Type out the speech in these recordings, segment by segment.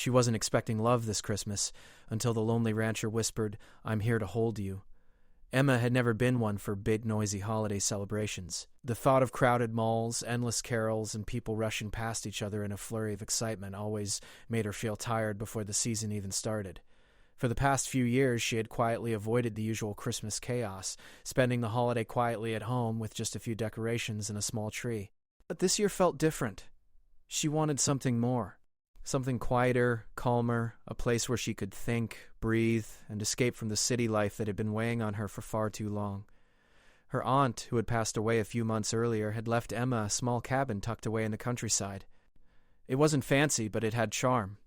She wasn't expecting love this Christmas until the lonely rancher whispered, "I'm here to hold you." Emma had never been one for big, noisy holiday celebrations. The thought of crowded malls, endless carols, and people rushing past each other in a flurry of excitement always made her feel tired before the season even started. For the past few years, she had quietly avoided the usual Christmas chaos, spending the holiday quietly at home with just a few decorations and a small tree. But this year felt different. She wanted something more. Something quieter, calmer, a place where she could think, breathe, and escape from the city life that had been weighing on her for far too long. Her aunt, who had passed away a few months earlier, had left Emma a small cabin tucked away in the countryside. It wasn't fancy, but it had charm.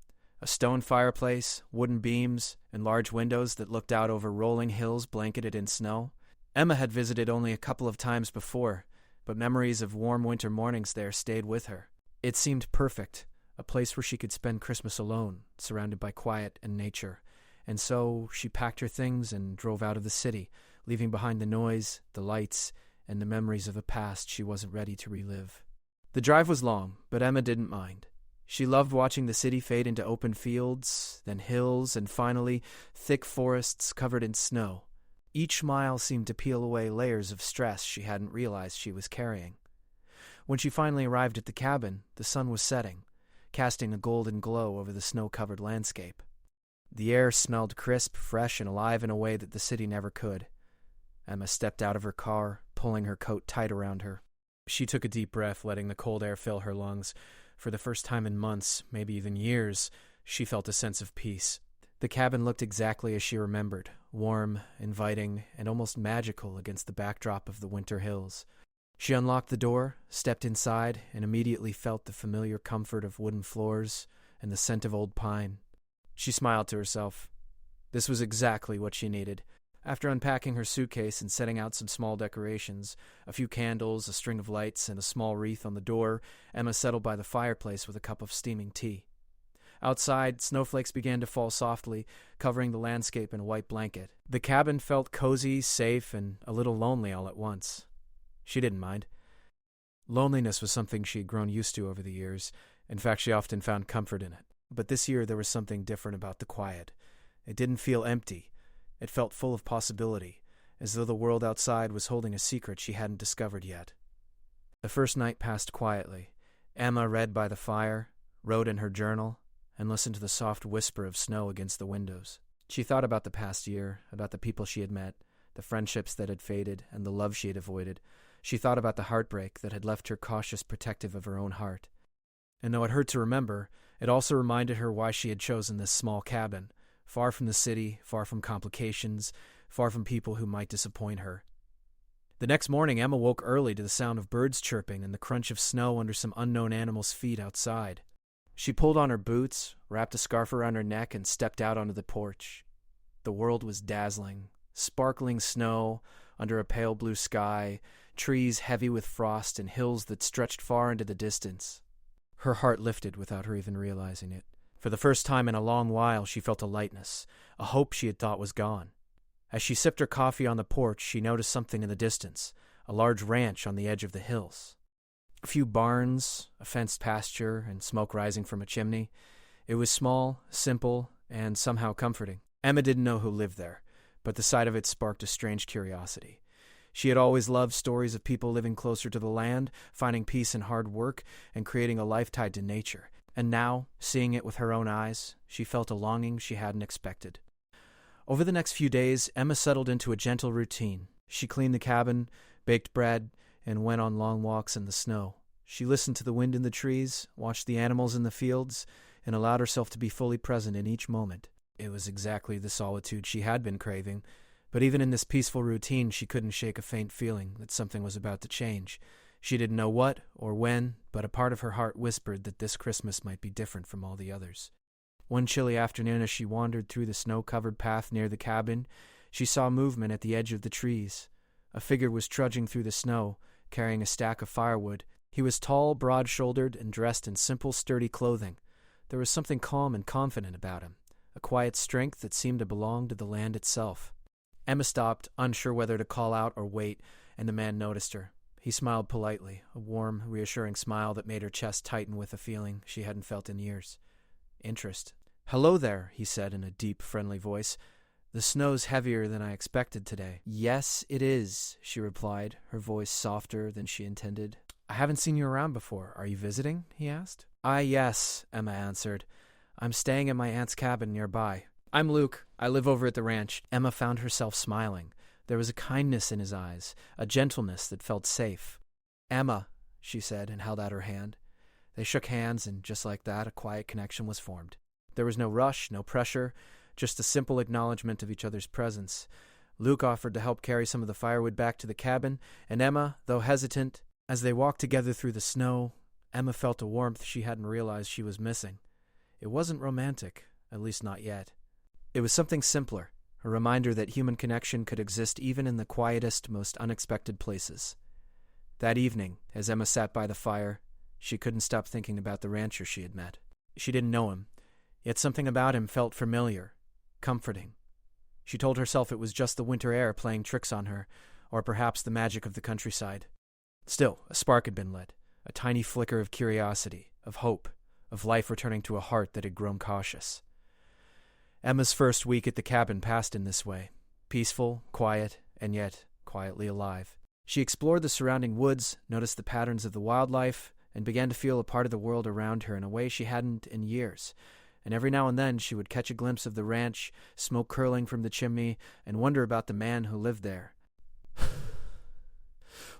A stone fireplace, wooden beams, and large windows that looked out over rolling hills blanketed in snow. Emma had visited only a couple of times before, but memories of warm winter mornings there stayed with her. It seemed perfect. A place where she could spend Christmas alone, surrounded by quiet and nature. And so she packed her things and drove out of the city, leaving behind the noise, the lights, and the memories of a past she wasn't ready to relive. The drive was long, but Emma didn't mind. She loved watching the city fade into open fields, then hills, and finally thick forests covered in snow. Each mile seemed to peel away layers of stress she hadn't realized she was carrying. When she finally arrived at the cabin, the sun was setting, casting a golden glow over the snow-covered landscape. The air smelled crisp, fresh, and alive in a way that the city never could. Emma stepped out of her car, pulling her coat tight around her. She took a deep breath, letting the cold air fill her lungs. For the first time in months, maybe even years, she felt a sense of peace. The cabin looked exactly as she remembered, warm, inviting, and almost magical against the backdrop of the winter hills. She unlocked the door, stepped inside, and immediately felt the familiar comfort of wooden floors and the scent of old pine. She smiled to herself. This was exactly what she needed. After unpacking her suitcase and setting out some small decorations, a few candles, a string of lights, and a small wreath on the door, Emma settled by the fireplace with a cup of steaming tea. Outside, snowflakes began to fall softly, covering the landscape in a white blanket. The cabin felt cozy, safe, and a little lonely all at once. She didn't mind. Loneliness was something she had grown used to over the years. In fact, she often found comfort in it. But this year there was something different about the quiet. It didn't feel empty. It felt full of possibility, as though the world outside was holding a secret she hadn't discovered yet. The first night passed quietly. Emma read by the fire, wrote in her journal, and listened to the soft whisper of snow against the windows. She thought about the past year, about the people she had met, the friendships that had faded, and the love she had avoided. She thought about the heartbreak that had left her cautious protective of her own heart. And though it hurt to remember, it also reminded her why she had chosen this small cabin, far from the city, far from complications, far from people who might disappoint her. The next morning, Emma woke early to the sound of birds chirping and the crunch of snow under some unknown animal's feet outside. She pulled on her boots, wrapped a scarf around her neck, and stepped out onto the porch. The world was dazzling. Sparkling snow under a pale blue sky, trees heavy with frost, and hills that stretched far into the distance. Her heart lifted without her even realizing it. For the first time in a long while, she felt a lightness, a hope she had thought was gone. As she sipped her coffee on the porch, she noticed something in the distance, a large ranch on the edge of the hills. A few barns, a fenced pasture, and smoke rising from a chimney. It was small, simple, and somehow comforting. Emma didn't know who lived there, but the sight of it sparked a strange curiosity. She had always loved stories of people living closer to the land, finding peace in hard work, and creating a life tied to nature. And now, seeing it with her own eyes, she felt a longing she hadn't expected. Over the next few days, Emma settled into a gentle routine. She cleaned the cabin, baked bread, and went on long walks in the snow. She listened to the wind in the trees, watched the animals in the fields, and allowed herself to be fully present in each moment. It was exactly the solitude she had been craving, but even in this peaceful routine, she couldn't shake a faint feeling that something was about to change. She didn't know what or when, but a part of her heart whispered that this Christmas might be different from all the others. One chilly afternoon, as she wandered through the snow-covered path near the cabin, she saw movement at the edge of the trees. A figure was trudging through the snow, carrying a stack of firewood. He was tall, broad-shouldered, and dressed in simple, sturdy clothing. There was something calm and confident about him, a quiet strength that seemed to belong to the land itself. Emma stopped, unsure whether to call out or wait, and the man noticed her. He smiled politely, a warm, reassuring smile that made her chest tighten with a feeling she hadn't felt in years. Interest. "Hello there," he said in a deep, friendly voice. "The snow's heavier than I expected today." "Yes, it is," she replied, her voice softer than she intended. "I haven't seen you around before. Are you visiting?" he asked. Yes," Emma answered. "I'm staying at my aunt's cabin nearby." "I'm Luke. I live over at the ranch." Emma found herself smiling. There was a kindness in his eyes, a gentleness that felt safe. "Emma," she said, and held out her hand. They shook hands, and just like that, a quiet connection was formed. There was no rush, no pressure, just a simple acknowledgement of each other's presence. Luke offered to help carry some of the firewood back to the cabin, and Emma, though hesitant, as they walked together through the snow, Emma felt a warmth she hadn't realized she was missing. It wasn't romantic, at least not yet. It was something simpler, a reminder that human connection could exist even in the quietest, most unexpected places. That evening, as Emma sat by the fire, she couldn't stop thinking about the rancher she had met. She didn't know him, yet something about him felt familiar, comforting. She told herself it was just the winter air playing tricks on her, or perhaps the magic of the countryside. Still, a spark had been lit, a tiny flicker of curiosity, of hope, of life returning to a heart that had grown cautious. Emma's first week at the cabin passed in this way, peaceful, quiet, and yet quietly alive. She explored the surrounding woods, noticed the patterns of the wildlife, and began to feel a part of the world around her in a way she hadn't in years. And every now and then she would catch a glimpse of the ranch, smoke curling from the chimney, and wonder about the man who lived there.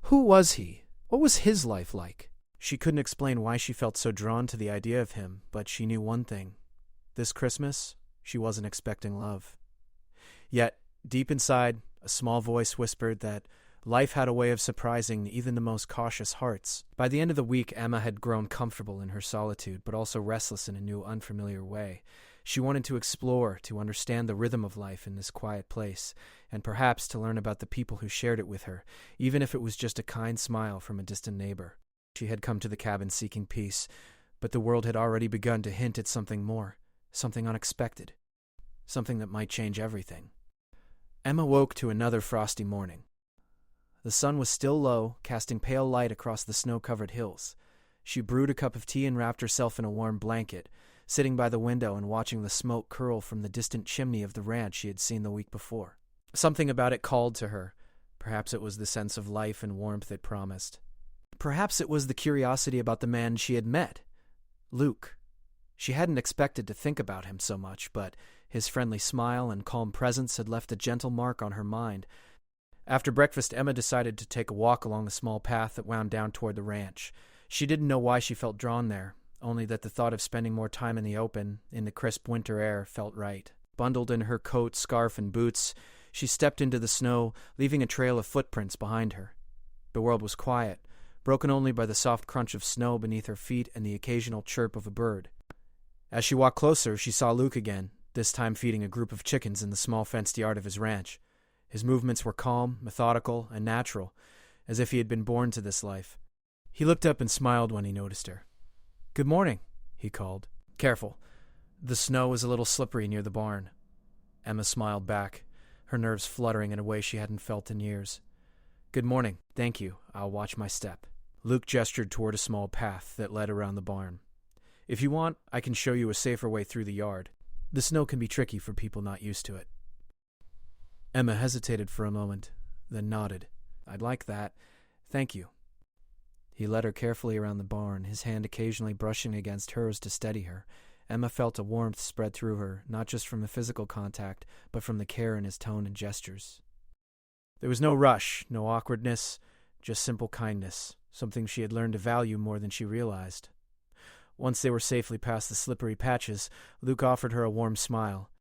Who was he? What was his life like? She couldn't explain why she felt so drawn to the idea of him, but she knew one thing. This Christmas, she wasn't expecting love. Yet, deep inside, a small voice whispered that life had a way of surprising even the most cautious hearts. By the end of the week, Emma had grown comfortable in her solitude, but also restless in a new, unfamiliar way. She wanted to explore, to understand the rhythm of life in this quiet place, and perhaps to learn about the people who shared it with her, even if it was just a kind smile from a distant neighbor. She had come to the cabin seeking peace, but the world had already begun to hint at something more, something unexpected, something that might change everything. Emma woke to another frosty morning. The sun was still low, casting pale light across the snow-covered hills. She brewed a cup of tea and wrapped herself in a warm blanket, sitting by the window and watching the smoke curl from the distant chimney of the ranch she had seen the week before. Something about it called to her. Perhaps it was the sense of life and warmth it promised. Perhaps it was the curiosity about the man she had met, Luke. She hadn't expected to think about him so much, but his friendly smile and calm presence had left a gentle mark on her mind. After breakfast, Emma decided to take a walk along a small path that wound down toward the ranch. She didn't know why she felt drawn there, only that the thought of spending more time in the open, in the crisp winter air, felt right. Bundled in her coat, scarf, and boots, she stepped into the snow, leaving a trail of footprints behind her. The world was quiet, broken only by the soft crunch of snow beneath her feet and the occasional chirp of a bird. As she walked closer, she saw Luke again, this time feeding a group of chickens in the small fenced yard of his ranch. His movements were calm, methodical, and natural, as if he had been born to this life. He looked up and smiled when he noticed her. "Good morning," he called. "Careful. The snow was a little slippery near the barn." Emma smiled back, her nerves fluttering in a way she hadn't felt in years. "Good morning. Thank you. I'll watch my step." Luke gestured toward a small path that led around the barn. "If you want, I can show you a safer way through the yard. The snow can be tricky for people not used to it." Emma hesitated for a moment, then nodded. "I'd like that. Thank you." He led her carefully around the barn, his hand occasionally brushing against hers to steady her. Emma felt a warmth spread through her, not just from the physical contact, but from the care in his tone and gestures. There was no rush, no awkwardness, just simple kindness, something she had learned to value more than she realized. Once they were safely past the slippery patches, Luke offered her a warm smile.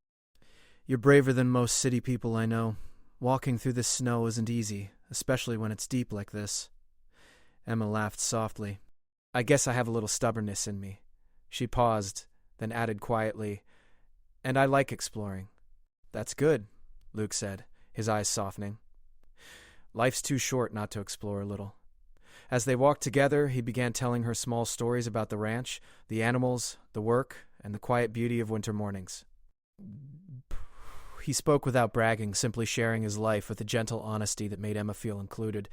"You're braver than most city people I know. Walking through this snow isn't easy, especially when it's deep like this." Emma laughed softly. "I guess I have a little stubbornness in me." She paused, then added quietly, "And I like exploring." "That's good," Luke said, his eyes softening. "Life's too short not to explore a little." As they walked together, he began telling her small stories about the ranch, the animals, the work, and the quiet beauty of winter mornings. He spoke without bragging, simply sharing his life with a gentle honesty that made Emma feel included.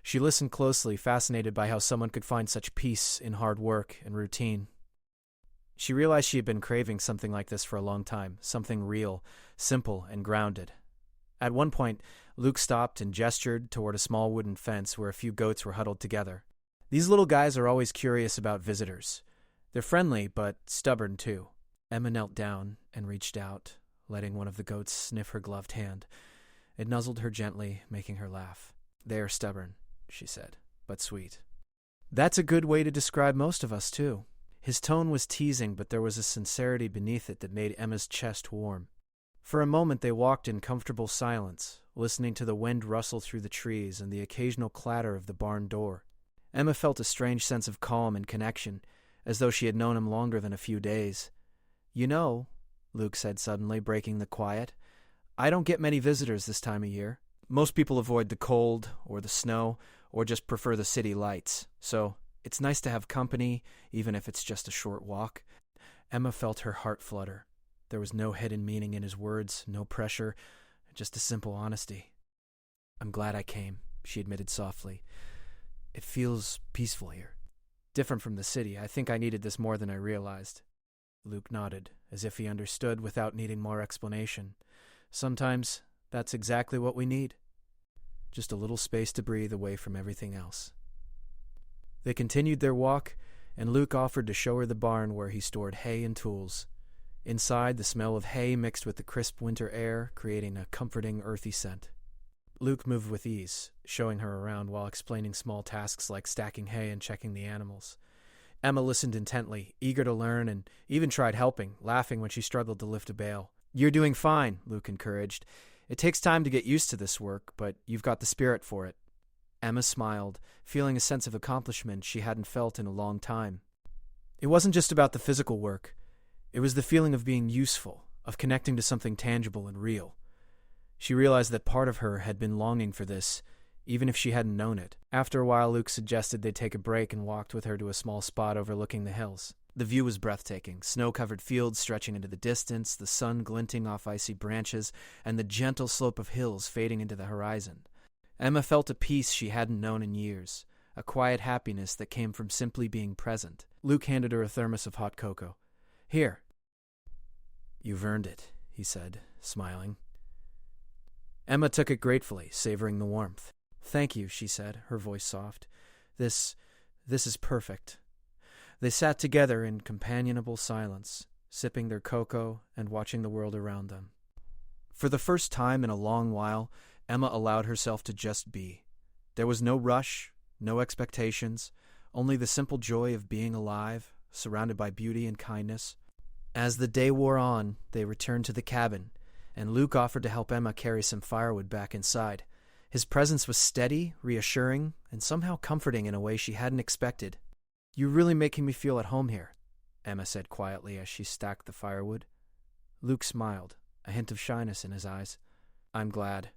She listened closely, fascinated by how someone could find such peace in hard work and routine. She realized she had been craving something like this for a long time, something real, simple, and grounded. At one point, Luke stopped and gestured toward a small wooden fence where a few goats were huddled together. These little guys are always curious about visitors. They're friendly, but stubborn too. Emma knelt down and reached out, letting one of the goats sniff her gloved hand. It nuzzled her gently, making her laugh. "They are stubborn," she said, "but sweet." "That's a good way to describe most of us, too." His tone was teasing, but there was a sincerity beneath it that made Emma's chest warm. For a moment they walked in comfortable silence, listening to the wind rustle through the trees and the occasional clatter of the barn door. Emma felt a strange sense of calm and connection, as though she had known him longer than a few days. "You know," Luke said suddenly, breaking the quiet, "I don't get many visitors this time of year. Most people avoid the cold or the snow or just prefer the city lights, so it's nice to have company, even if it's just a short walk." Emma felt her heart flutter. There was no hidden meaning in his words, no pressure, just a simple honesty. "I'm glad I came," she admitted softly. "It feels peaceful here. Different from the city. I think I needed this more than I realized." Luke nodded, as if he understood without needing more explanation. Sometimes that's exactly what we need. Just a little space to breathe away from everything else. They continued their walk, and Luke offered to show her the barn where he stored hay and tools. Inside, the smell of hay mixed with the crisp winter air, creating a comforting, earthy scent. Luke moved with ease, showing her around while explaining small tasks like stacking hay and checking the animals. Emma listened intently, eager to learn, and even tried helping, laughing when she struggled to lift a bale. "You're doing fine," Luke encouraged. "It takes time to get used to this work, but you've got the spirit for it." Emma smiled, feeling a sense of accomplishment she hadn't felt in a long time. It wasn't just about the physical work. It was the feeling of being useful, of connecting to something tangible and real. She realized that part of her had been longing for this, even if she hadn't known it. After a while, Luke suggested they take a break and walked with her to a small spot overlooking the hills. The view was breathtaking, snow-covered fields stretching into the distance, the sun glinting off icy branches, and the gentle slope of hills fading into the horizon. Emma felt a peace she hadn't known in years, a quiet happiness that came from simply being present. Luke handed her a thermos of hot cocoa. "Here." "You've earned it," he said, smiling. Emma took it gratefully, savoring the warmth. "Thank you," she said, her voice soft. This is perfect." They sat together in companionable silence, sipping their cocoa and watching the world around them. For the first time in a long while, Emma allowed herself to just be. There was no rush, no expectations, only the simple joy of being alive, surrounded by beauty and kindness. As the day wore on, they returned to the cabin, and Luke offered to help Emma carry some firewood back inside. His presence was steady, reassuring, and somehow comforting in a way she hadn't expected. "You're really making me feel at home here," Emma said quietly as she stacked the firewood. Luke smiled, a hint of shyness in his eyes. "I'm glad.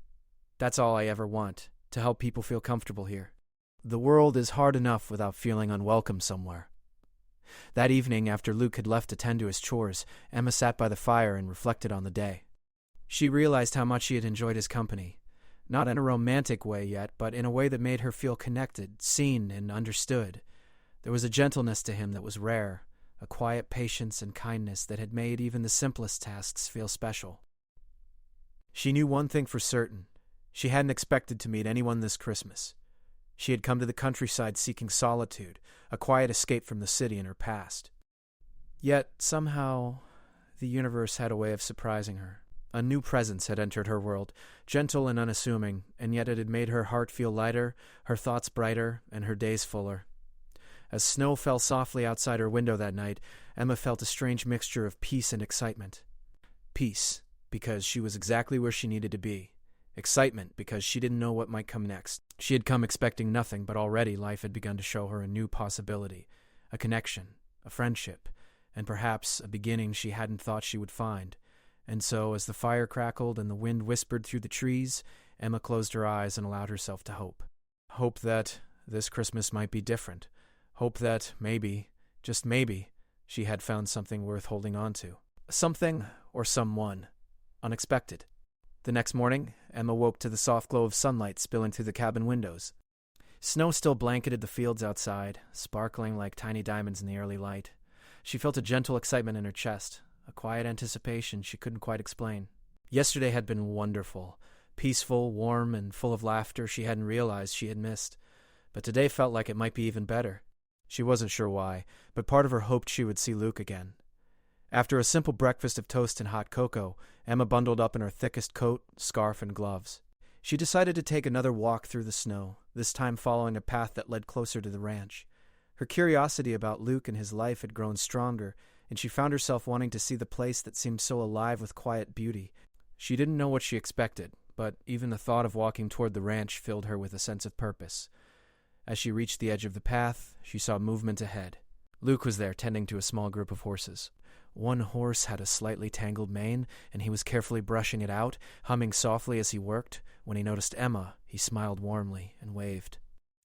That's all I ever want, to help people feel comfortable here. The world is hard enough without feeling unwelcome somewhere." That evening, after Luke had left to tend to his chores, Emma sat by the fire and reflected on the day. She realized how much she had enjoyed his company. Not in a romantic way yet, but in a way that made her feel connected, seen, and understood. There was a gentleness to him that was rare, a quiet patience and kindness that had made even the simplest tasks feel special. She knew one thing for certain. She hadn't expected to meet anyone this Christmas. She had come to the countryside seeking solitude, a quiet escape from the city in her past. Yet, somehow, the universe had a way of surprising her. A new presence had entered her world, gentle and unassuming, and yet it had made her heart feel lighter, her thoughts brighter, and her days fuller. As snow fell softly outside her window that night, Emma felt a strange mixture of peace and excitement. Peace, because she was exactly where she needed to be. Excitement, because she didn't know what might come next. She had come expecting nothing, but already life had begun to show her a new possibility, a connection, a friendship, and perhaps a beginning she hadn't thought she would find. And so, as the fire crackled and the wind whispered through the trees, Emma closed her eyes and allowed herself to hope. Hope that this Christmas might be different. Hope that maybe, just maybe, she had found something worth holding on to. Something or someone. Unexpected. The next morning, Emma woke to the soft glow of sunlight spilling through the cabin windows. Snow still blanketed the fields outside, sparkling like tiny diamonds in the early light. She felt a gentle excitement in her chest, a quiet anticipation she couldn't quite explain. Yesterday had been wonderful, peaceful, warm, and full of laughter she hadn't realized she had missed. But today felt like it might be even better. She wasn't sure why, but part of her hoped she would see Luke again. After a simple breakfast of toast and hot cocoa, Emma bundled up in her thickest coat, scarf, and gloves. She decided to take another walk through the snow, this time following a path that led closer to the ranch. Her curiosity about Luke and his life had grown stronger, and she found herself wanting to see the place that seemed so alive with quiet beauty. She didn't know what she expected, but even the thought of walking toward the ranch filled her with a sense of purpose. As she reached the edge of the path, she saw movement ahead. Luke was there, tending to a small group of horses. One horse had a slightly tangled mane, and he was carefully brushing it out, humming softly as he worked. When he noticed Emma, he smiled warmly and waved.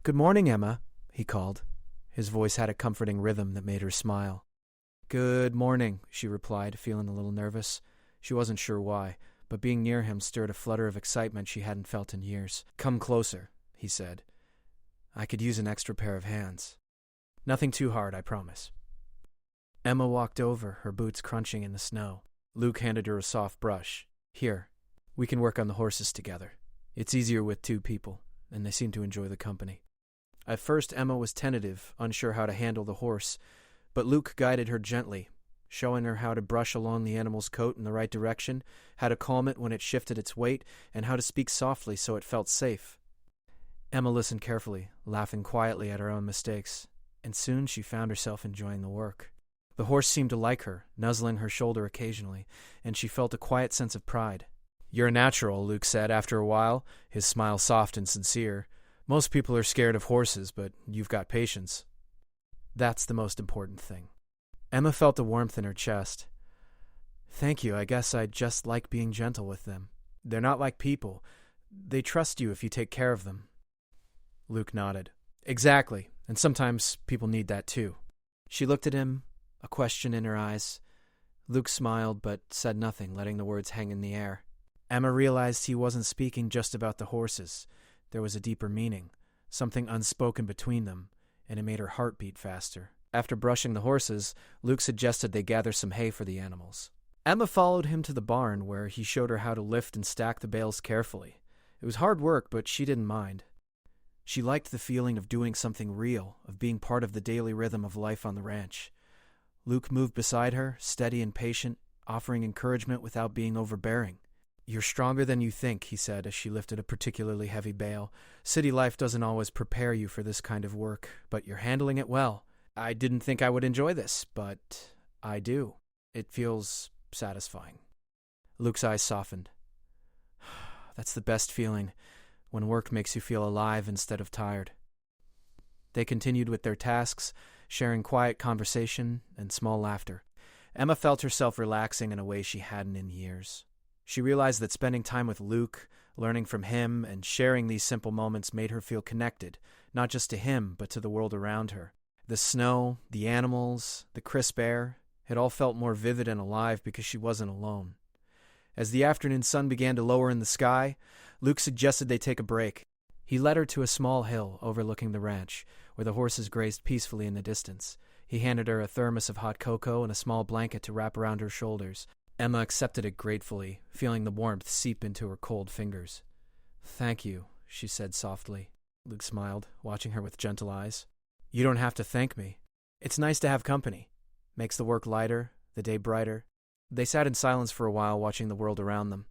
"Good morning, Emma," he called. His voice had a comforting rhythm that made her smile. "Good morning," she replied, feeling a little nervous. She wasn't sure why, but being near him stirred a flutter of excitement she hadn't felt in years. "Come closer," he said. "I could use an extra pair of hands. Nothing too hard, I promise." Emma walked over, her boots crunching in the snow. Luke handed her a soft brush. "Here, we can work on the horses together. It's easier with two people, and they seem to enjoy the company." At first, Emma was tentative, unsure how to handle the horse, but Luke guided her gently, showing her how to brush along the animal's coat in the right direction, how to calm it when it shifted its weight, and how to speak softly so it felt safe. Emma listened carefully, laughing quietly at her own mistakes, and soon she found herself enjoying the work. The horse seemed to like her, nuzzling her shoulder occasionally, and she felt a quiet sense of pride. "You're a natural," Luke said after a while, his smile soft and sincere. "Most people are scared of horses, but you've got patience. That's the most important thing." Emma felt the warmth in her chest. "Thank you, I guess I just like being gentle with them. They're not like people. They trust you if you take care of them." Luke nodded. "Exactly, and sometimes people need that too." She looked at him, a question in her eyes. Luke smiled but said nothing, letting the words hang in the air. Emma realized he wasn't speaking just about the horses. There was a deeper meaning, something unspoken between them, and it made her heart beat faster. After brushing the horses, Luke suggested they gather some hay for the animals. Emma followed him to the barn, where he showed her how to lift and stack the bales carefully. It was hard work, but she didn't mind. She liked the feeling of doing something real, of being part of the daily rhythm of life on the ranch. Luke moved beside her, steady and patient, offering encouragement without being overbearing. "You're stronger than you think," he said as she lifted a particularly heavy bale. "City life doesn't always prepare you for this kind of work, but you're handling it well. I didn't think I would enjoy this, but I do. It feels satisfying." Luke's eyes softened. "That's the best feeling, when work makes you feel alive instead of tired." They continued with their tasks, sharing quiet conversation and small laughter. Emma felt herself relaxing in a way she hadn't in years. She realized that spending time with Luke, learning from him, and sharing these simple moments made her feel connected, not just to him, but to the world around her. The snow, the animals, the crisp air, it all felt more vivid and alive because she wasn't alone. As the afternoon sun began to lower in the sky, Luke suggested they take a break. He led her to a small hill overlooking the ranch, where the horses grazed peacefully in the distance. He handed her a thermos of hot cocoa and a small blanket to wrap around her shoulders. Emma accepted it gratefully, feeling the warmth seep into her cold fingers. "Thank you," she said softly. Luke smiled, watching her with gentle eyes. "You don't have to thank me. It's nice to have company. Makes the work lighter, the day brighter." They sat in silence for a while, watching the world around them.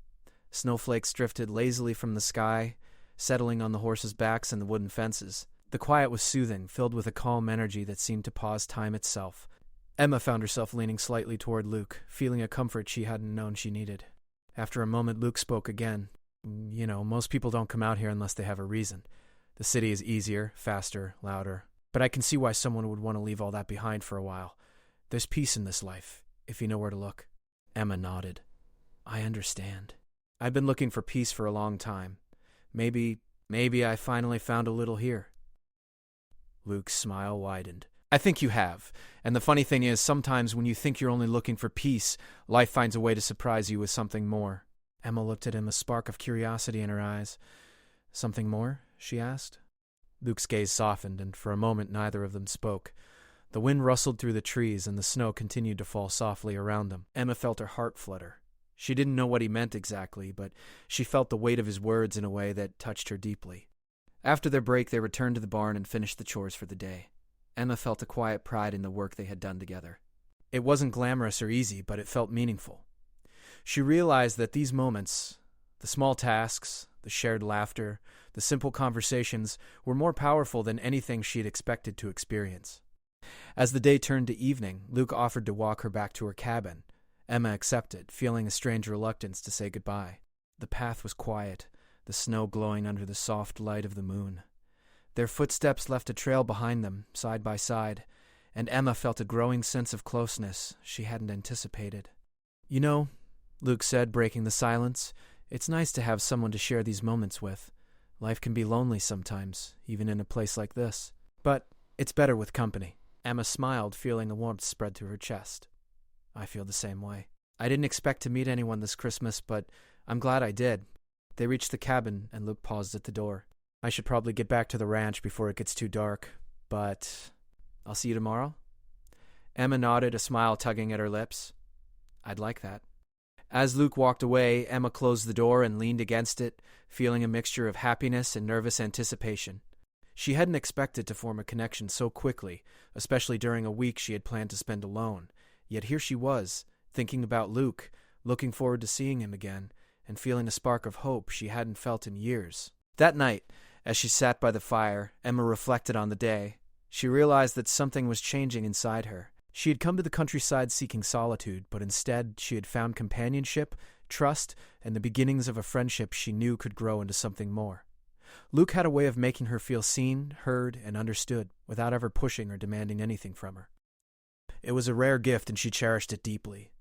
Snowflakes drifted lazily from the sky, settling on the horses' backs and the wooden fences. The quiet was soothing, filled with a calm energy that seemed to pause time itself. Emma found herself leaning slightly toward Luke, feeling a comfort she hadn't known she needed. After a moment, Luke spoke again. Most people don't come out here unless they have a reason. The city is easier, faster, louder. But I can see why someone would want to leave all that behind for a while. There's peace in this life, if you know where to look." Emma nodded. "I understand. I've been looking for peace for a long time. Maybe I finally found a little here." Luke's smile widened. "I think you have. And the funny thing is, sometimes when you think you're only looking for peace, life finds a way to surprise you with something more." Emma looked at him, a spark of curiosity in her eyes. "Something more?" she asked. Luke's gaze softened, and for a moment neither of them spoke. The wind rustled through the trees and the snow continued to fall softly around them. Emma felt her heart flutter. She didn't know what he meant exactly, but she felt the weight of his words in a way that touched her deeply. After their break, they returned to the barn and finished the chores for the day. Emma felt a quiet pride in the work they had done together. It wasn't glamorous or easy, but it felt meaningful. She realized that these moments, the small tasks, the shared laughter, the simple conversations, were more powerful than anything she had expected to experience. As the day turned to evening, Luke offered to walk her back to her cabin. Emma accepted, feeling a strange reluctance to say goodbye. The path was quiet, the snow glowing under the soft light of the moon. Their footsteps left a trail behind them, side by side, and Emma felt a growing sense of closeness she hadn't anticipated. "You know," Luke said, breaking the silence, "it's nice to have someone to share these moments with. Life can be lonely sometimes, even in a place like this. But it's better with company." Emma smiled, feeling a warmth spread through her chest. "I feel the same way. I didn't expect to meet anyone this Christmas, but I'm glad I did." They reached the cabin, and Luke paused at the door. "I should probably get back to the ranch before it gets too dark, but I'll see you tomorrow?" Emma nodded, a smile tugging at her lips. "I'd like that." As Luke walked away, Emma closed the door and leaned against it, feeling a mixture of happiness and nervous anticipation. She hadn't expected to form a connection so quickly, especially during a week she had planned to spend alone. Yet here she was, thinking about Luke, looking forward to seeing him again, and feeling a spark of hope she hadn't felt in years. That night, as she sat by the fire, Emma reflected on the day. She realized that something was changing inside her. She had come to the countryside seeking solitude, but instead she had found companionship, trust, and the beginnings of a friendship she knew could grow into something more. Luke had a way of making her feel seen, heard, and understood, without ever pushing or demanding anything from her. It was a rare gift, and she cherished it deeply.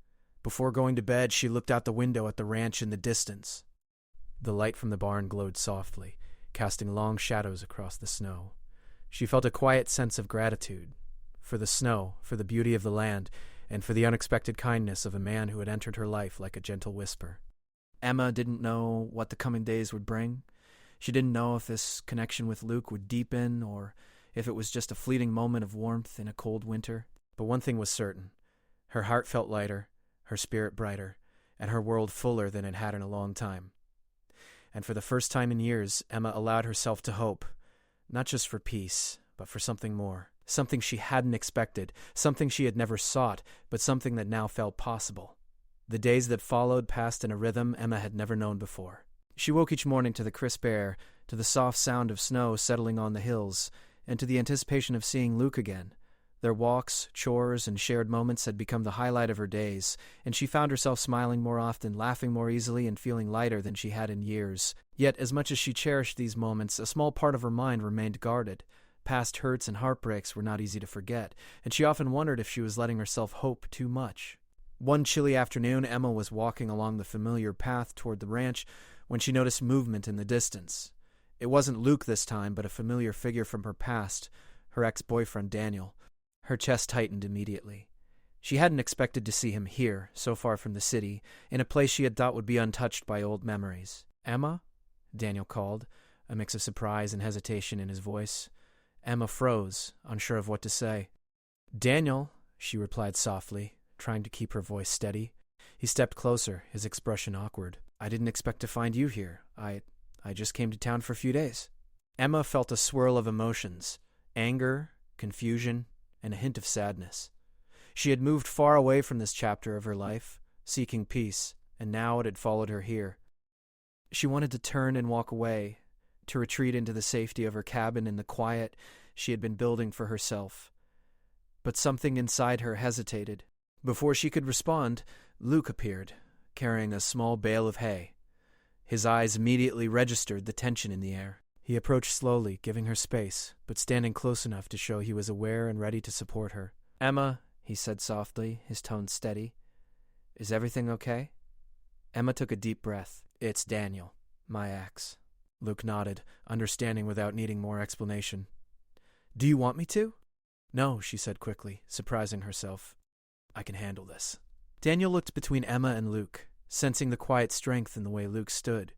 Before going to bed, she looked out the window at the ranch in the distance. The light from the barn glowed softly, casting long shadows across the snow. She felt a quiet sense of gratitude for the snow, for the beauty of the land, and for the unexpected kindness of a man who had entered her life like a gentle whisper. Emma didn't know what the coming days would bring. She didn't know if this connection with Luke would deepen or if it was just a fleeting moment of warmth in a cold winter. But one thing was certain. Her heart felt lighter, her spirit brighter, and her world fuller than it had in a long time. And for the first time in years, Emma allowed herself to hope, not just for peace, but for something more. Something she hadn't expected, something she had never sought, but something that now felt possible. The days that followed passed in a rhythm Emma had never known before. She woke each morning to the crisp air, to the soft sound of snow settling on the hills, and to the anticipation of seeing Luke again. Their walks, chores, and shared moments had become the highlight of her days, and she found herself smiling more often, laughing more easily, and feeling lighter than she had in years. Yet, as much as she cherished these moments, a small part of her mind remained guarded. Past hurts and heartbreaks were not easy to forget, and she often wondered if she was letting herself hope too much. One chilly afternoon, Emma was walking along the familiar path toward the ranch when she noticed movement in the distance. It wasn't Luke this time, but a familiar figure from her past, her ex-boyfriend Daniel. Her chest tightened immediately. She hadn't expected to see him here, so far from the city, in a place she had thought would be untouched by old memories. "Emma?" Daniel called, a mix of surprise and hesitation in his voice. Emma froze, unsure of what to say. "Daniel," she replied softly, trying to keep her voice steady. He stepped closer, his expression awkward. "I didn't expect to find you here. I just came to town for a few days." Emma felt a swirl of emotions, anger, confusion, and a hint of sadness. She had moved far away from this chapter of her life, seeking peace, and now it had followed her here. She wanted to turn and walk away, to retreat into the safety of her cabin in the quiet she had been building for herself. But something inside her hesitated. Before she could respond, Luke appeared, carrying a small bale of hay. His eyes immediately registered the tension in the air. He approached slowly, giving her space, but standing close enough to show he was aware and ready to support her. "Emma," he said softly, his tone steady, "is everything okay?" Emma took a deep breath. "It's Daniel, my ex." Luke nodded, understanding without needing more explanation. "Do you want me to?" "No," she said quickly, surprising herself. "I can handle this." Daniel looked between Emma and Luke, sensing the quiet strength in the way Luke stood.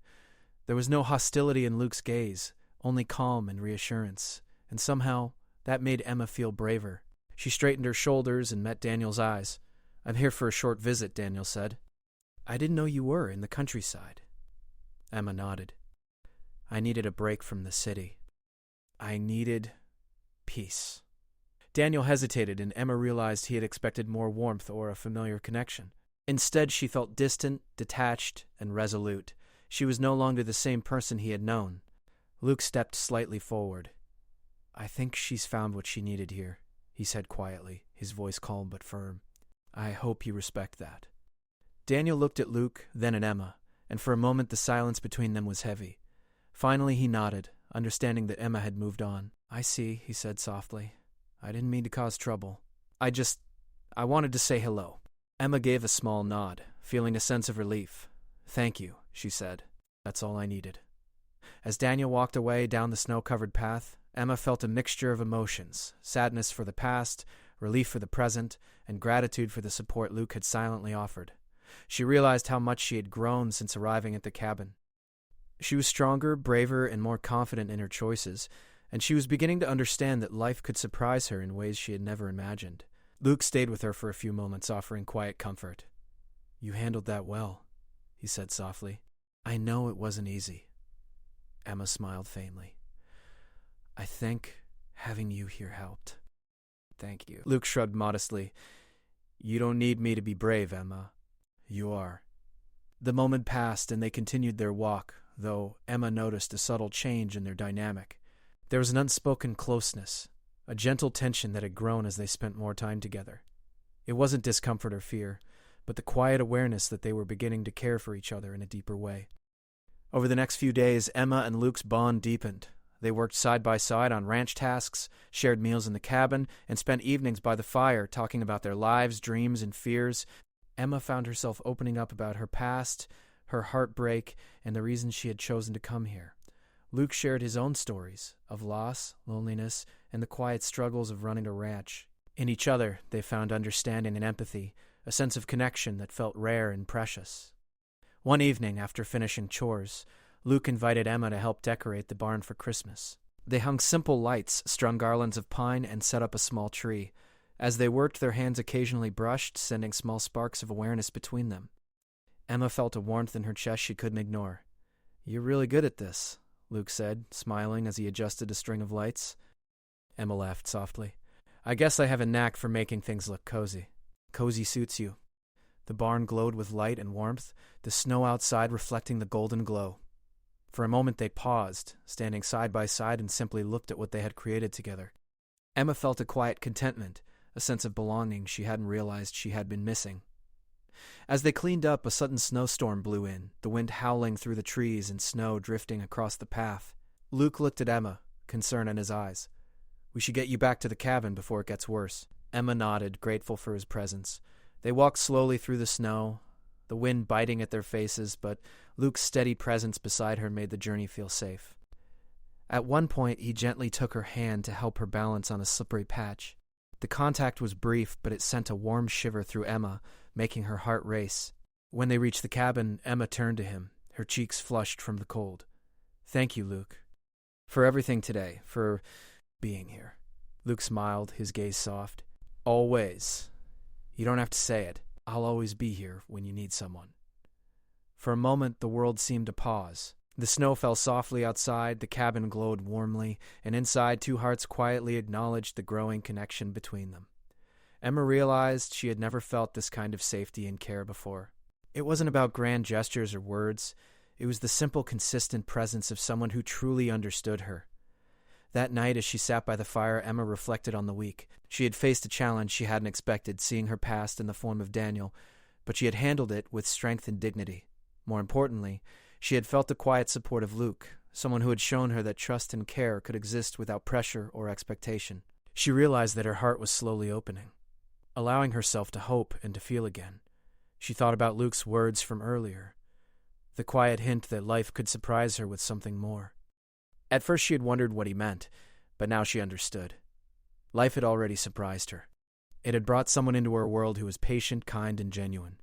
There was no hostility in Luke's gaze, only calm and reassurance, and somehow that made Emma feel braver. She straightened her shoulders and met Daniel's eyes. "I'm here for a short visit," Daniel said. "I didn't know you were in the countryside." Emma nodded. "I needed a break from the city. I needed peace." Daniel hesitated, and Emma realized he had expected more warmth or a familiar connection. Instead, she felt distant, detached, and resolute. She was no longer the same person he had known. Luke stepped slightly forward. "I think she's found what she needed here," he said quietly, his voice calm but firm. "I hope you respect that." Daniel looked at Luke, then at Emma, and for a moment the silence between them was heavy. Finally he nodded, understanding that Emma had moved on. "I see," he said softly. "I didn't mean to cause trouble. I wanted to say hello." Emma gave a small nod, feeling a sense of relief. "Thank you," she said. "That's all I needed." As Daniel walked away down the snow-covered path, Emma felt a mixture of emotions: sadness for the past, relief for the present, and gratitude for the support Luke had silently offered. She realized how much she had grown since arriving at the cabin. She was stronger, braver, and more confident in her choices, and she was beginning to understand that life could surprise her in ways she had never imagined. Luke stayed with her for a few moments, offering quiet comfort. "You handled that well," he said softly. "I know it wasn't easy." Emma smiled faintly. "I think having you here helped." "Thank you." Luke shrugged modestly. "You don't need me to be brave, Emma. You are." The moment passed, and they continued their walk, though Emma noticed a subtle change in their dynamic. There was an unspoken closeness, a gentle tension that had grown as they spent more time together. It wasn't discomfort or fear, but the quiet awareness that they were beginning to care for each other in a deeper way. Over the next few days, Emma and Luke's bond deepened. They worked side by side on ranch tasks, shared meals in the cabin, and spent evenings by the fire talking about their lives, dreams, and fears. Emma found herself opening up about her past, her heartbreak, and the reasons she had chosen to come here. Luke shared his own stories of loss, loneliness, and the quiet struggles of running a ranch. In each other, they found understanding and empathy, a sense of connection that felt rare and precious. One evening, after finishing chores, Luke invited Emma to help decorate the barn for Christmas. They hung simple lights, strung garlands of pine, and set up a small tree. As they worked, their hands occasionally brushed, sending small sparks of awareness between them. Emma felt a warmth in her chest she couldn't ignore. "You're really good at this," Luke said, smiling as he adjusted a string of lights. Emma laughed softly. "I guess I have a knack for making things look cozy." "Cozy suits you." The barn glowed with light and warmth, the snow outside reflecting the golden glow. For a moment they paused, standing side by side, and simply looked at what they had created together. Emma felt a quiet contentment, a sense of belonging she hadn't realized she had been missing. As they cleaned up, a sudden snowstorm blew in, the wind howling through the trees and snow drifting across the path. Luke looked at Emma, concern in his eyes. "We should get you back to the cabin before it gets worse." Emma nodded, grateful for his presence. They walked slowly through the snow, the wind biting at their faces, but Luke's steady presence beside her made the journey feel safe. At one point, he gently took her hand to help her balance on a slippery patch. The contact was brief, but it sent a warm shiver through Emma, making her heart race. When they reached the cabin, Emma turned to him, her cheeks flushed from the cold. "Thank you, Luke, for everything today, for being here." Luke smiled, his gaze soft. "Always. You don't have to say it. I'll always be here when you need someone." For a moment, the world seemed to pause. The snow fell softly outside, the cabin glowed warmly, and inside, two hearts quietly acknowledged the growing connection between them. Emma realized she had never felt this kind of safety and care before. It wasn't about grand gestures or words. It was the simple, consistent presence of someone who truly understood her. That night, as she sat by the fire, Emma reflected on the week. She had faced a challenge she hadn't expected, seeing her past in the form of Daniel, but she had handled it with strength and dignity. More importantly, she had felt the quiet support of Luke, someone who had shown her that trust and care could exist without pressure or expectation. She realized that her heart was slowly opening, allowing herself to hope and to feel again. She thought about Luke's words from earlier, the quiet hint that life could surprise her with something more. At first she had wondered what he meant, but now she understood. Life had already surprised her. It had brought someone into her world who was patient, kind, and genuine,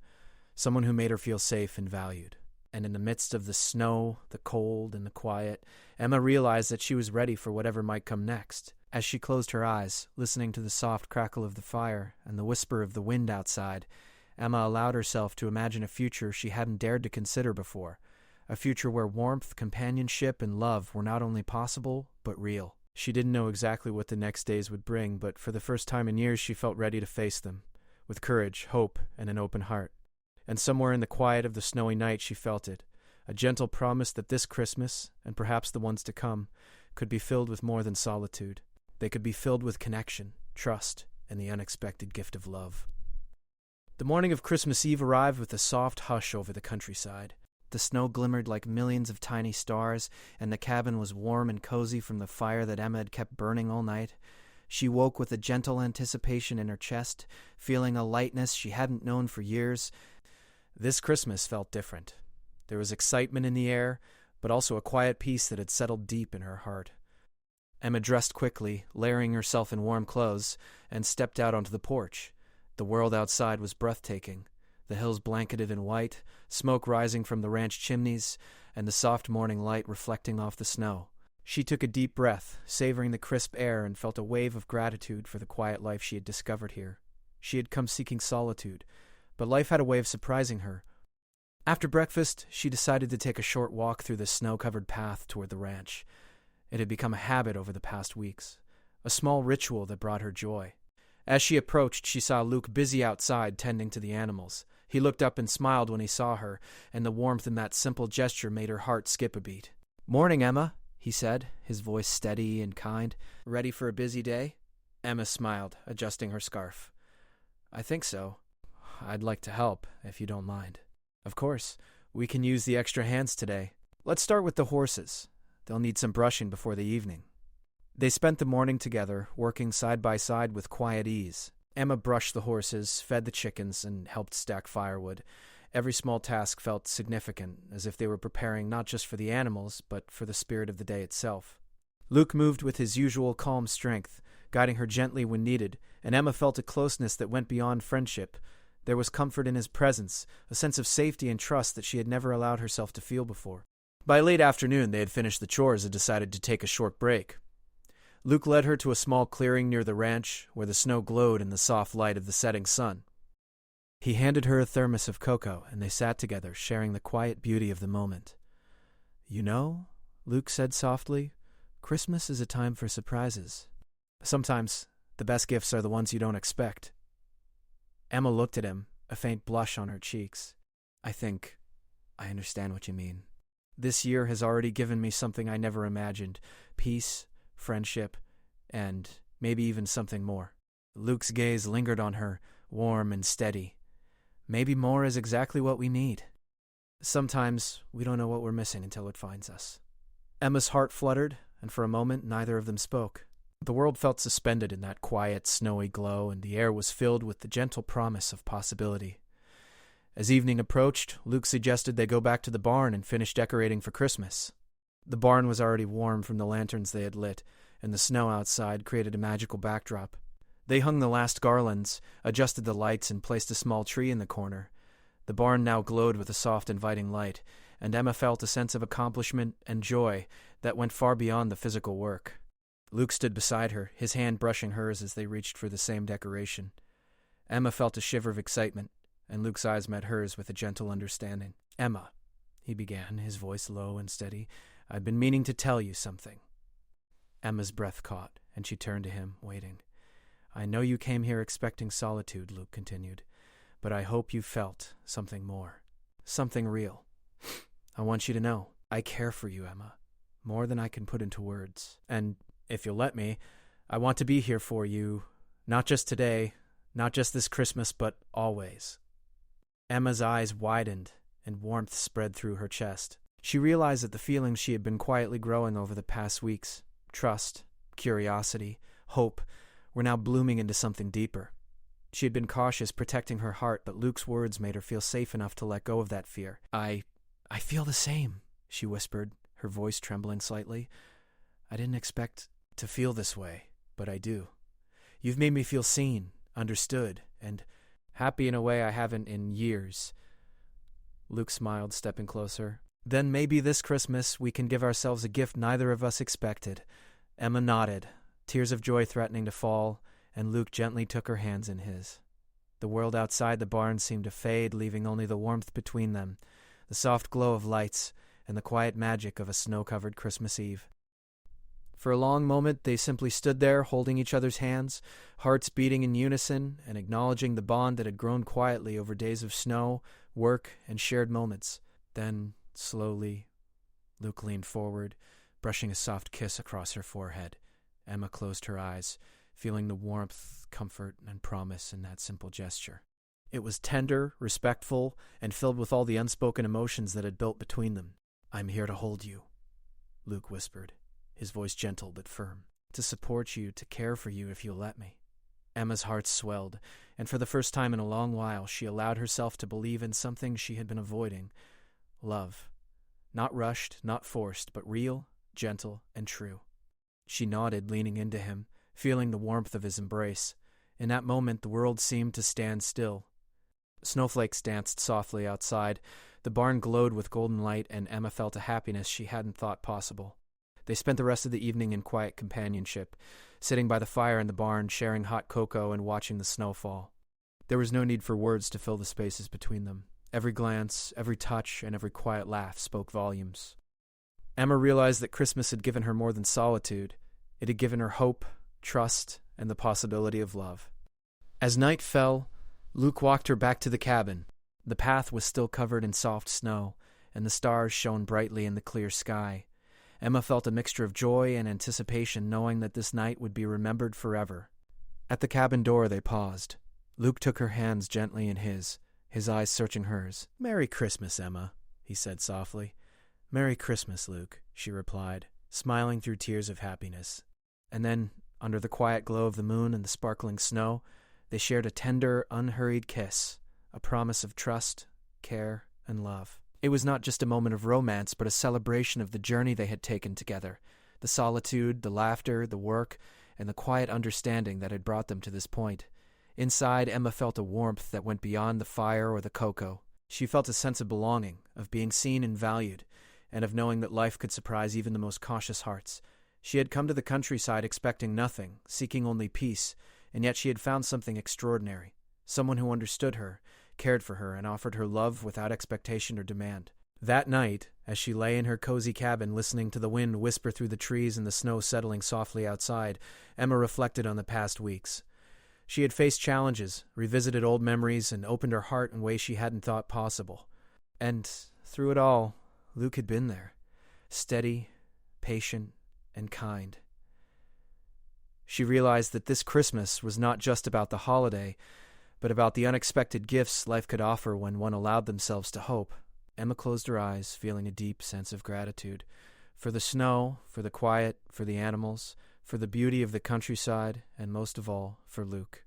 someone who made her feel safe and valued. And in the midst of the snow, the cold, and the quiet, Emma realized that she was ready for whatever might come next. As she closed her eyes, listening to the soft crackle of the fire and the whisper of the wind outside, Emma allowed herself to imagine a future she hadn't dared to consider before, a future where warmth, companionship, and love were not only possible, but real. She didn't know exactly what the next days would bring, but for the first time in years she felt ready to face them, with courage, hope, and an open heart. And somewhere in the quiet of the snowy night she felt it, a gentle promise that this Christmas, and perhaps the ones to come, could be filled with more than solitude. They could be filled with connection, trust, and the unexpected gift of love. The morning of Christmas Eve arrived with a soft hush over the countryside. The snow glimmered like millions of tiny stars, and the cabin was warm and cozy from the fire that Emma had kept burning all night. She woke with a gentle anticipation in her chest, feeling a lightness she hadn't known for years. This Christmas felt different. There was excitement in the air, but also a quiet peace that had settled deep in her heart. Emma dressed quickly, layering herself in warm clothes, and stepped out onto the porch. The world outside was breathtaking. The hills blanketed in white, smoke rising from the ranch chimneys, and the soft morning light reflecting off the snow. She took a deep breath, savoring the crisp air, and felt a wave of gratitude for the quiet life she had discovered here. She had come seeking solitude, but life had a way of surprising her. After breakfast, she decided to take a short walk through the snow-covered path toward the ranch. It had become a habit over the past weeks, a small ritual that brought her joy. As she approached, she saw Luke busy outside tending to the animals. He looked up and smiled when he saw her, and the warmth in that simple gesture made her heart skip a beat. "Morning, Emma," he said, his voice steady and kind. "Ready for a busy day?" Emma smiled, adjusting her scarf. "I think so. I'd like to help, if you don't mind." "Of course. We can use the extra hands today. Let's start with the horses. They'll need some brushing before the evening." They spent the morning together, working side by side with quiet ease. Emma brushed the horses, fed the chickens, and helped stack firewood. Every small task felt significant, as if they were preparing not just for the animals, but for the spirit of the day itself. Luke moved with his usual calm strength, guiding her gently when needed, and Emma felt a closeness that went beyond friendship. There was comfort in his presence, a sense of safety and trust that she had never allowed herself to feel before. By late afternoon, they had finished the chores and decided to take a short break. Luke led her to a small clearing near the ranch, where the snow glowed in the soft light of the setting sun. He handed her a thermos of cocoa, and they sat together, sharing the quiet beauty of the moment. "You know," Luke said softly, "Christmas is a time for surprises. Sometimes the best gifts are the ones you don't expect." Emma looked at him, a faint blush on her cheeks. "I think I understand what you mean. This year has already given me something I never imagined: peace, friendship, and maybe even something more." Luke's gaze lingered on her, warm and steady. "Maybe more is exactly what we need. Sometimes we don't know what we're missing until it finds us." Emma's heart fluttered, and for a moment neither of them spoke. The world felt suspended in that quiet, snowy glow, and the air was filled with the gentle promise of possibility. As evening approached, Luke suggested they go back to the barn and finish decorating for Christmas. The barn was already warm from the lanterns they had lit, and the snow outside created a magical backdrop. They hung the last garlands, adjusted the lights, and placed a small tree in the corner. The barn now glowed with a soft, inviting light, and Emma felt a sense of accomplishment and joy that went far beyond the physical work. Luke stood beside her, his hand brushing hers as they reached for the same decoration. Emma felt a shiver of excitement, and Luke's eyes met hers with a gentle understanding. "Emma," he began, his voice low and steady, "I've been meaning to tell you something." Emma's breath caught, and she turned to him, waiting. "I know you came here expecting solitude," Luke continued, "but I hope you felt something more. Something real. I want you to know, I care for you, Emma, more than I can put into words. And, if you'll let me, I want to be here for you, not just today, not just this Christmas, but always." Emma's eyes widened, and warmth spread through her chest. She realized that the feelings she had been quietly growing over the past weeks, trust, curiosity, hope, were now blooming into something deeper. She had been cautious, protecting her heart, but Luke's words made her feel safe enough to let go of that fear. I feel the same," she whispered, her voice trembling slightly. "I didn't expect to feel this way, but I do. You've made me feel seen, understood, and happy in a way I haven't in years." Luke smiled, stepping closer. "Then maybe this Christmas we can give ourselves a gift neither of us expected." Emma nodded, tears of joy threatening to fall, and Luke gently took her hands in his. The world outside the barn seemed to fade, leaving only the warmth between them, the soft glow of lights, and the quiet magic of a snow-covered Christmas Eve. For a long moment, they simply stood there, holding each other's hands, hearts beating in unison, and acknowledging the bond that had grown quietly over days of snow, work, and shared moments. Then, slowly, Luke leaned forward, brushing a soft kiss across her forehead. Emma closed her eyes, feeling the warmth, comfort, and promise in that simple gesture. It was tender, respectful, and filled with all the unspoken emotions that had built between them. "I'm here to hold you," Luke whispered, his voice gentle but firm. "To support you, to care for you if you'll let me." Emma's heart swelled, and for the first time in a long while she allowed herself to believe in something she had been avoiding. Love. Not rushed, not forced, but real, gentle, and true. She nodded, leaning into him, feeling the warmth of his embrace. In that moment, the world seemed to stand still. Snowflakes danced softly outside. The barn glowed with golden light, and Emma felt a happiness she hadn't thought possible. They spent the rest of the evening in quiet companionship, sitting by the fire in the barn, sharing hot cocoa and watching the snow fall. There was no need for words to fill the spaces between them. Every glance, every touch, and every quiet laugh spoke volumes. Emma realized that Christmas had given her more than solitude. It had given her hope, trust, and the possibility of love. As night fell, Luke walked her back to the cabin. The path was still covered in soft snow, and the stars shone brightly in the clear sky. Emma felt a mixture of joy and anticipation, knowing that this night would be remembered forever. At the cabin door they paused. Luke took her hands gently in his eyes searching hers. "Merry Christmas, Emma," he said softly. "Merry Christmas, Luke," she replied, smiling through tears of happiness. And then, under the quiet glow of the moon and the sparkling snow, they shared a tender, unhurried kiss, a promise of trust, care, and love. It was not just a moment of romance, but a celebration of the journey they had taken together, the solitude, the laughter, the work, and the quiet understanding that had brought them to this point. Inside, Emma felt a warmth that went beyond the fire or the cocoa. She felt a sense of belonging, of being seen and valued, and of knowing that life could surprise even the most cautious hearts. She had come to the countryside expecting nothing, seeking only peace, and yet she had found something extraordinary, someone who understood her, cared for her, and offered her love without expectation or demand. That night, as she lay in her cozy cabin listening to the wind whisper through the trees and the snow settling softly outside, Emma reflected on the past weeks. She had faced challenges, revisited old memories, and opened her heart in ways she hadn't thought possible. And through it all, Luke had been there, steady, patient, and kind. She realized that this Christmas was not just about the holiday, but about the unexpected gifts life could offer when one allowed themselves to hope. Emma closed her eyes, feeling a deep sense of gratitude. For the snow, for the quiet, for the animals, for the beauty of the countryside, and most of all, for Luke.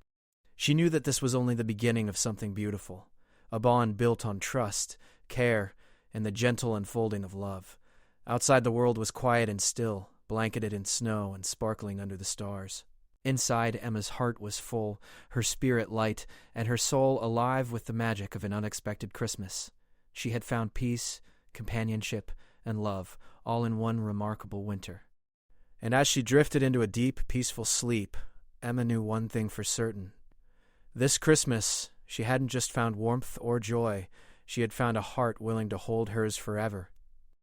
She knew that this was only the beginning of something beautiful, a bond built on trust, care, and the gentle unfolding of love. Outside the world was quiet and still, blanketed in snow and sparkling under the stars. Inside, Emma's heart was full, her spirit light, and her soul alive with the magic of an unexpected Christmas. She had found peace, companionship, and love, all in one remarkable winter. And as she drifted into a deep, peaceful sleep, Emma knew one thing for certain. This Christmas, she hadn't just found warmth or joy, she had found a heart willing to hold hers forever.